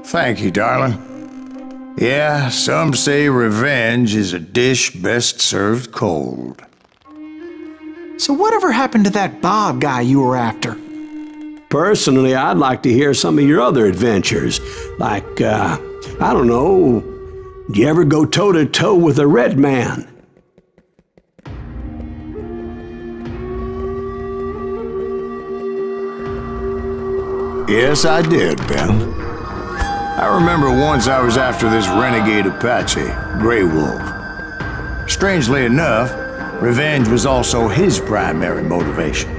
Thank you, darling. Yeah, some say revenge is a dish best served cold. So whatever happened to that Bob guy you were after? Personally, I'd like to hear some of your other adventures. Like, I don't know, do you ever go toe-to-toe with a red man? Yes, I did, Ben. I remember once I was after this renegade Apache, Grey Wolf. Strangely enough, revenge was also his primary motivation.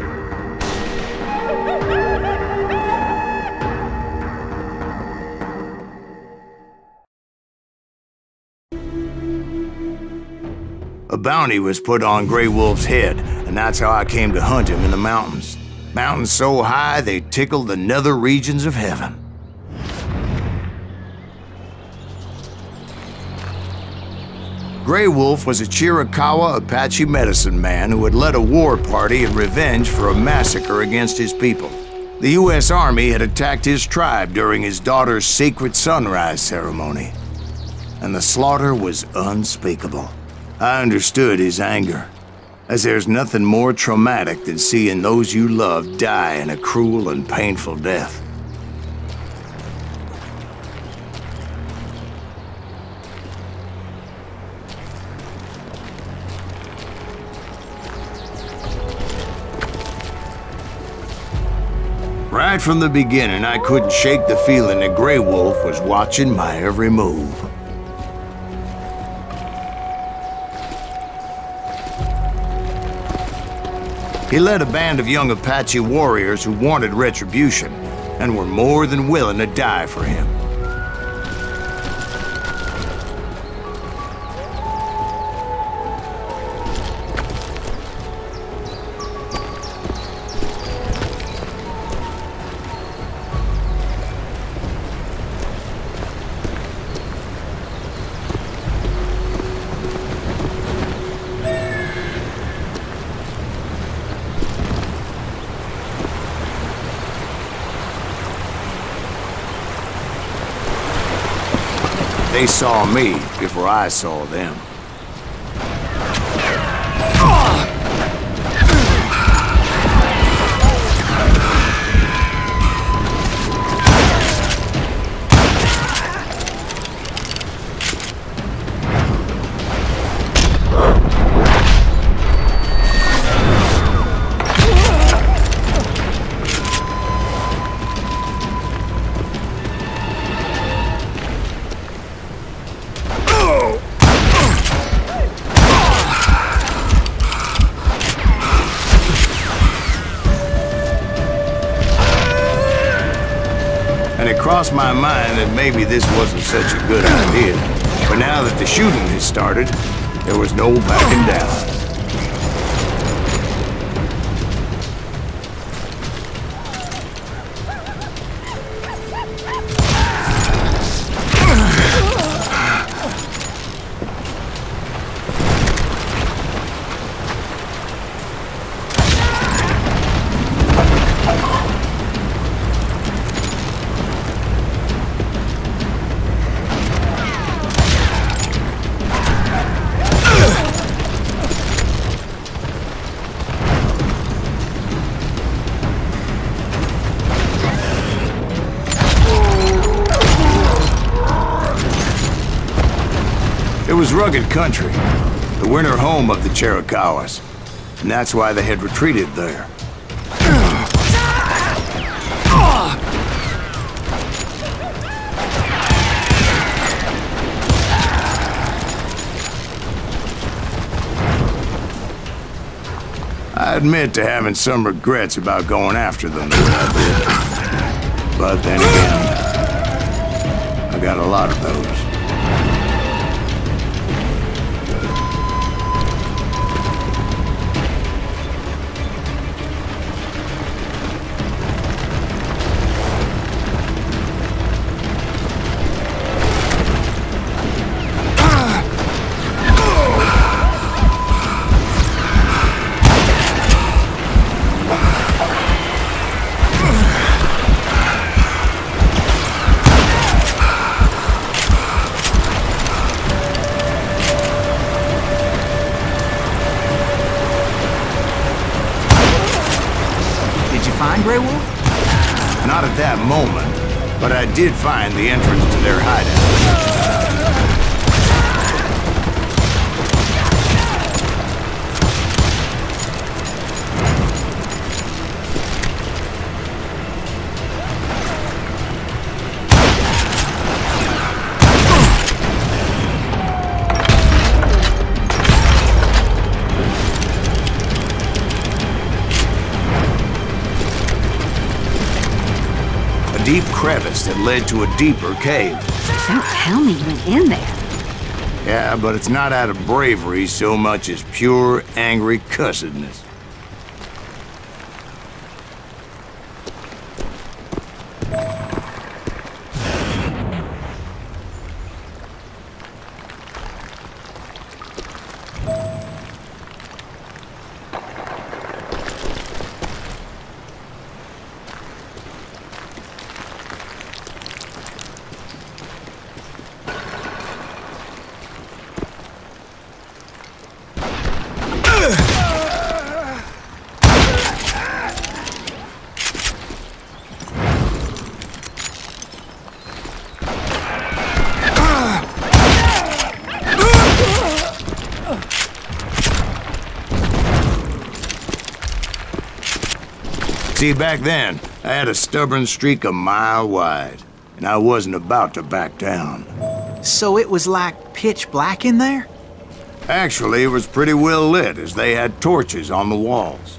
A bounty was put on Grey Wolf's head, and that's how I came to hunt him in the mountains. Mountains so high they tickled the nether regions of heaven. Grey Wolf was a Chiricahua Apache medicine man who had led a war party in revenge for a massacre against his people. The U.S. Army had attacked his tribe during his daughter's sacred sunrise ceremony, and the slaughter was unspeakable. I understood his anger, as there's nothing more traumatic than seeing those you love die in a cruel and painful death. Right from the beginning, I couldn't shake the feeling that Grey Wolf was watching my every move. He led a band of young Apache warriors who wanted retribution and were more than willing to die for him. They saw me before I saw them. And it crossed my mind that maybe this wasn't such a good idea. But now that the shooting had started, there was no backing down. It was rugged country, the winter home of the Chiricahuas, and that's why they had retreated there. I admit to having some regrets about going after them the way I did. But then again, I got a lot of those. at that moment, but I did find the entrance to their hideout. Deep crevice that led to a deeper cave. Don't tell me you went in there. Yeah, but it's not out of bravery so much as pure, angry cussedness. See, back then, I had a stubborn streak a mile wide, and I wasn't about to back down. So it was like pitch black in there? Actually, it was pretty well lit, as they had torches on the walls.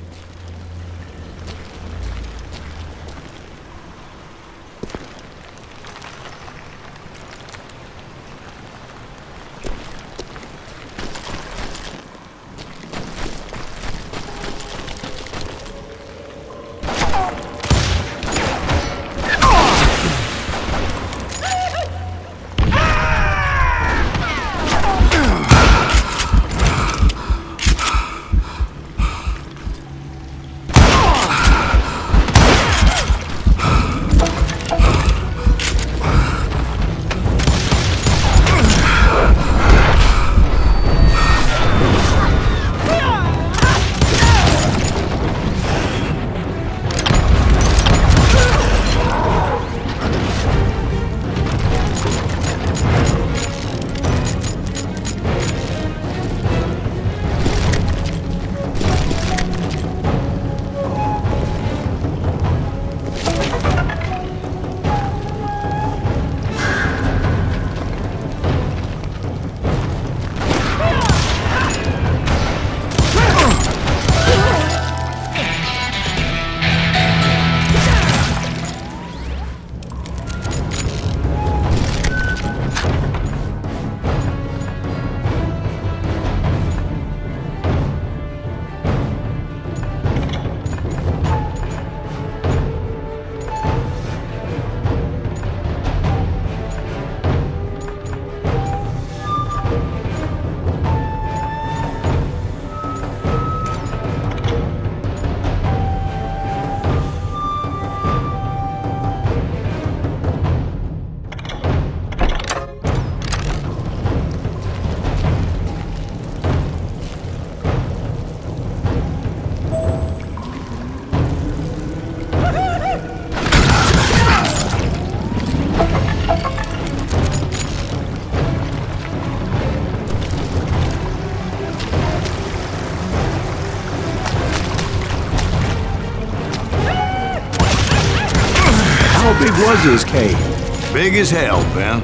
How big was this cave? Big as hell, Ben.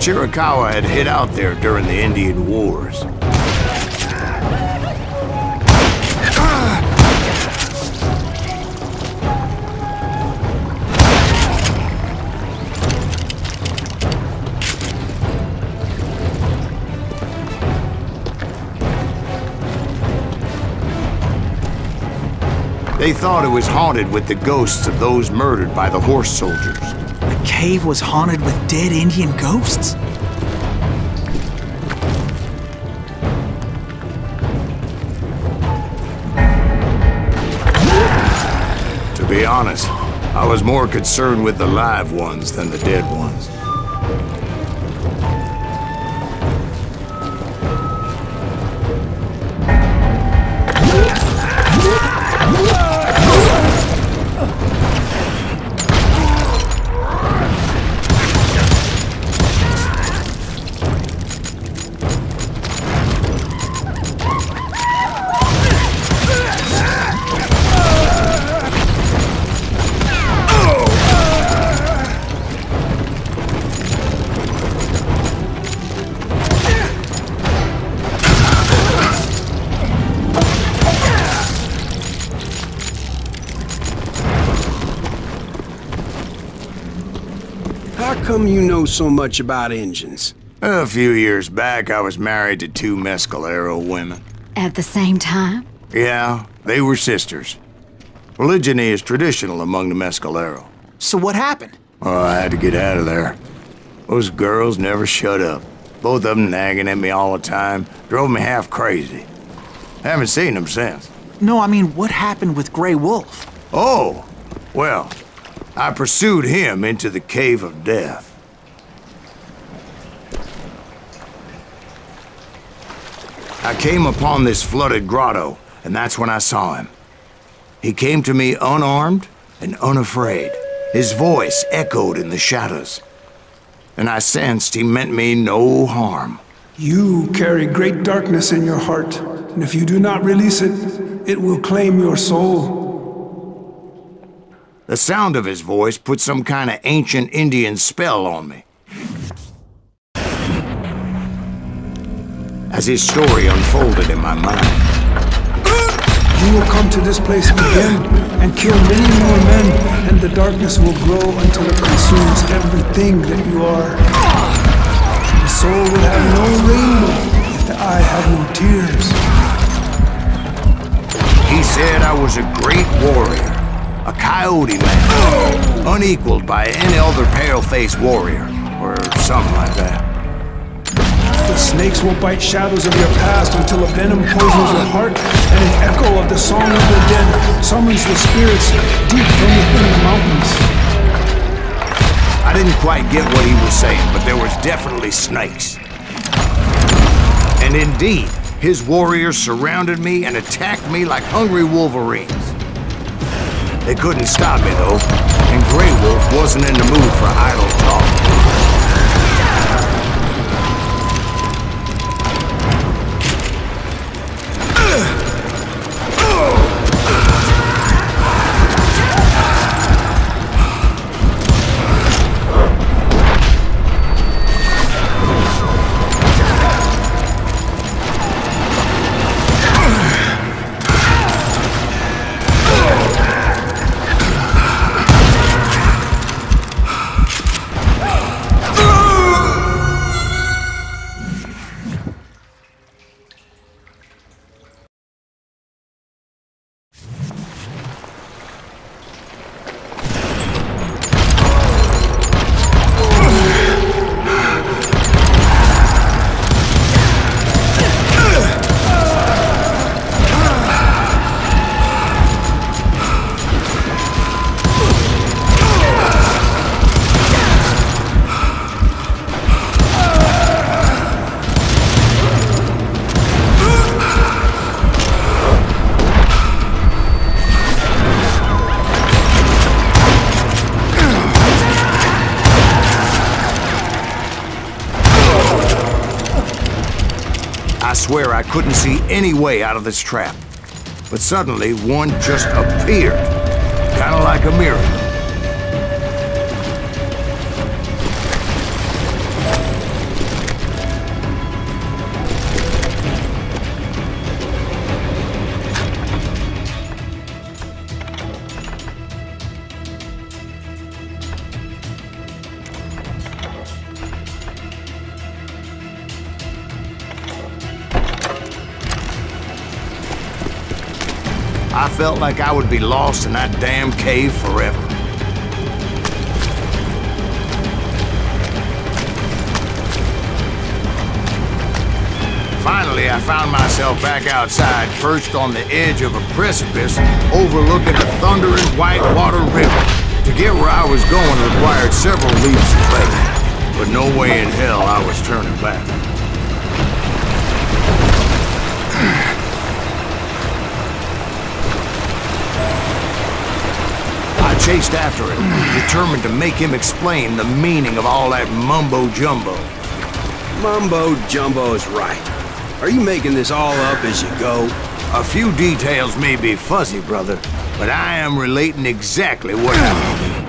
Chiricahua had hid out there during the Indian Wars. They thought it was haunted with the ghosts of those murdered by the horse soldiers. The cave was haunted with dead Indian ghosts? To be honest, I was more concerned with the live ones than the dead ones. How come you know so much about engines? A few years back, I was married to two Mescalero women. At the same time? Yeah, they were sisters. Polygyny is traditional among the Mescalero. So what happened? Oh, I had to get out of there. Those girls never shut up. Both of them nagging at me all the time. Drove me half crazy. Haven't seen them since. No, I mean, what happened with Grey Wolf? Oh, well, I pursued him into the Cave of Death. I came upon this flooded grotto, and that's when I saw him. He came to me unarmed and unafraid. His voice echoed in the shadows, and I sensed he meant me no harm. You carry great darkness in your heart, and if you do not release it, it will claim your soul. The sound of his voice put some kind of ancient Indian spell on me. As his story unfolded in my mind, You will come to this place again and kill many more men, and the darkness will grow until it consumes everything that you are. The soul will have no rainbow if the eye have no tears. he said I was a great warrior, a coyote man, unequaled by any other pale-faced warrior, or something like that. The snakes will bite shadows of your past until a venom poisons your heart, and an echo of the song of the dead summons the spirits deep from within the mountains. I didn't quite get what he was saying, but there was definitely snakes. And indeed, his warriors surrounded me and attacked me like hungry wolverines. They couldn't stop me, though, and Grey Wolf wasn't in the mood for idle talk. I swear I couldn't see any way out of this trap. But suddenly, one just appeared. Kinda like a miracle. I felt like I would be lost in that damn cave forever. Finally, I found myself back outside, perched on the edge of a precipice, overlooking a thundering white-water river. To get where I was going required several leaps of faith, but no way in hell I was turning back. I chased after him, determined to make him explain the meaning of all that mumbo-jumbo. Mumbo-jumbo's right. Are you making this all up as you go? A few details may be fuzzy, brother, but I am relating exactly what happened.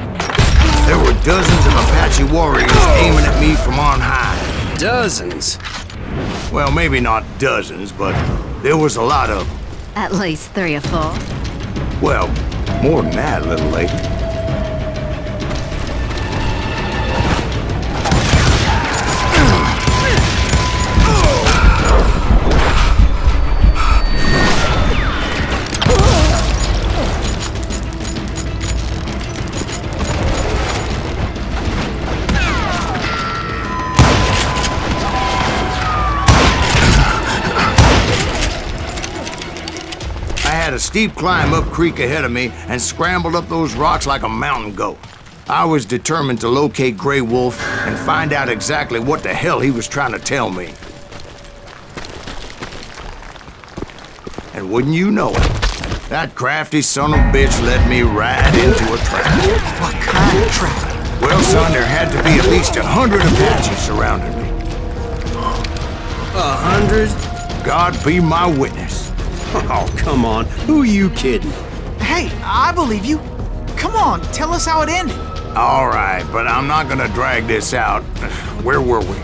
There were dozens of Apache warriors aiming at me from on high. Dozens? Well, maybe not dozens, but there was a lot of them. At least 3 or 4. Well, more than that, little lady. had a steep climb up creek ahead of me and scrambled up those rocks like a mountain goat. I was determined to locate Grey Wolf and find out exactly what the hell he was trying to tell me. And wouldn't you know it, that crafty son of a bitch led me right into a trap. What kind of trap? Well, son, there had to be at least 100 Apaches surrounding me. 100? God be my witness. Oh, come on. Who are you kidding? Hey, I believe you. Come on, tell us how it ended. All right, but I'm not gonna drag this out. Where were we?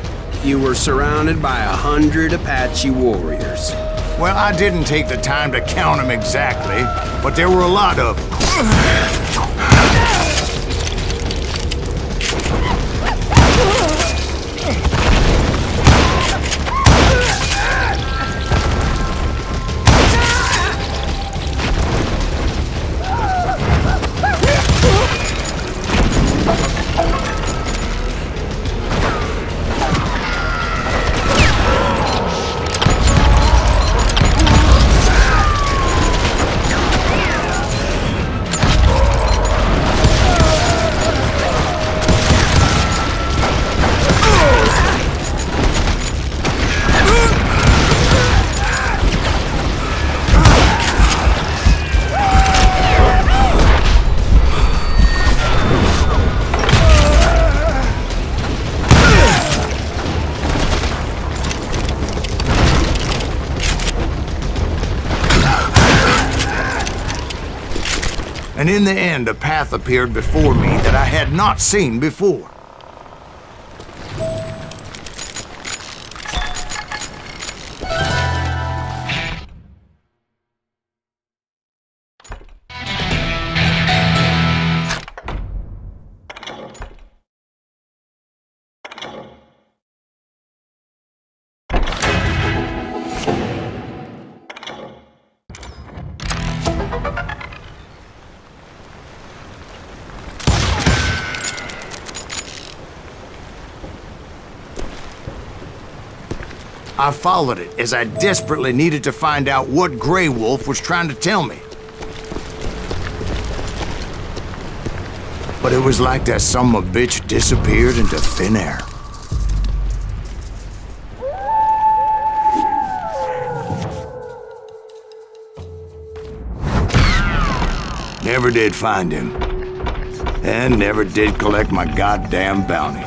You were surrounded by 100 Apache warriors. Well, I didn't take the time to count them exactly, but there were a lot of them. And in the end, a path appeared before me that I had not seen before. I followed it as I desperately needed to find out what Grey Wolf was trying to tell me. But it was like that son of a bitch disappeared into thin air. Never did find him. And never did collect my goddamn bounty.